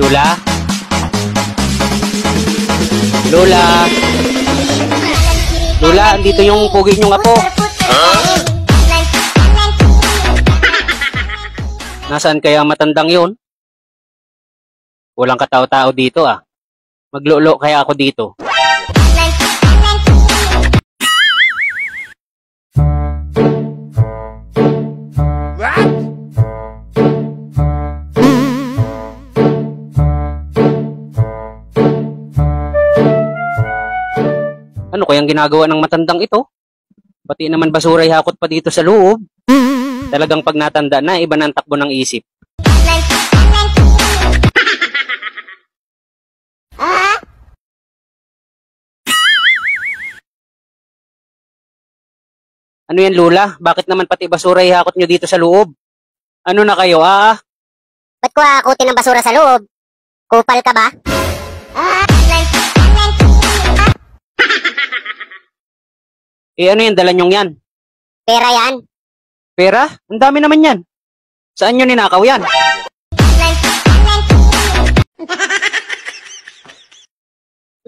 Lola? Lola? Lola, andito yung pugi niyong apo. Nasaan kaya ang matandang yun? Walang katao-tao dito ah. Maglolo kaya ako dito. Ano kayang ginagawa ng matandang ito? Pati naman basura hakot pa dito sa loob. Talagang pag natanda na, iba na ang takbo ng isip. Ano yan, Lola? Bakit naman pati basura ihakot nyo dito sa loob? Ano na kayo, ah? Ba't ko akutin ng basura sa loob? Kupal ka ba? Eh ano yan, dala nyong yan? Pera yan. Pera? Ang dami naman yan. Saan nyo ninakaw yan?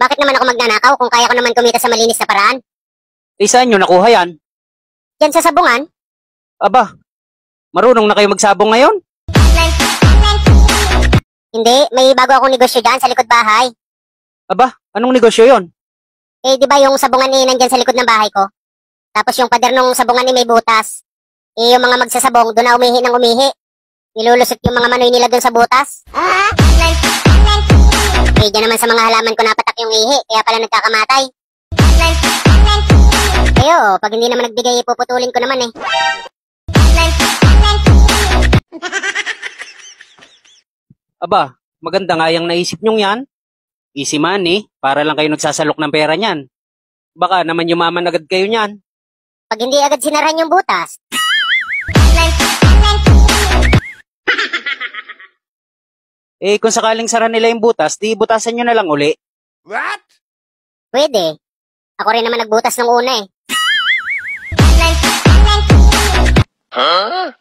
Bakit naman ako magnanakaw kung kaya ko naman kumita sa malinis na paraan? Eh saan nyo nakuha yan? Yan sa sabungan? Aba, marunong na kayo magsabong ngayon? Hindi, may bago akong negosyo dyan sa likod bahay. Aba, anong negosyo yon? Eh, di ba yung sabungan ni nandyan sa likod ng bahay ko? Tapos yung pader nung sabungan ni may butas. Eh, yung mga magsasabong, doon na umihi ng umihi. Nilulusot yung mga manoy nila doon sa butas. Eh, dyan naman sa mga halaman ko napatak yung ihi, kaya pala nagkakamatay. Ayo, pag hindi naman nagbigay, puputulin ko naman eh. Aba, maganda nga yung naisip nyong yan. Easy money, para lang kayo nagsasalok ng pera niyan. Baka naman yumaman agad kayo niyan. Pag hindi agad sinaran yung butas. Eh, kung sakaling sara nila yung butas, di butasan nyo na lang uli. What? Pwede. Ako rin naman nagbutas nung una eh. Huh?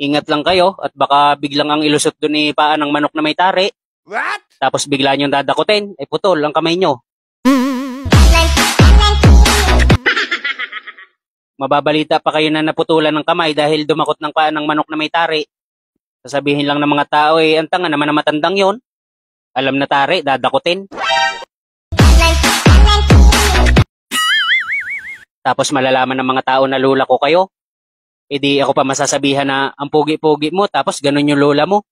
Ingat lang kayo at baka biglang ang ilusot doon ni paa ng manok na may tari. What? Tapos bigla nyong dadakutin, ay putol ang kamay nyo. Mababalita pa kayo na naputulan ng kamay dahil dumakot ng paa ng manok na may tari. Sasabihin lang ng mga tao eh, ang tanga naman na matandang yon. Alam na tari, dadakutin. Tapos malalaman ng mga tao na lola ko kayo. E di ako pa masasabihan na ang pugi-pugi mo tapos ganun yung lola mo.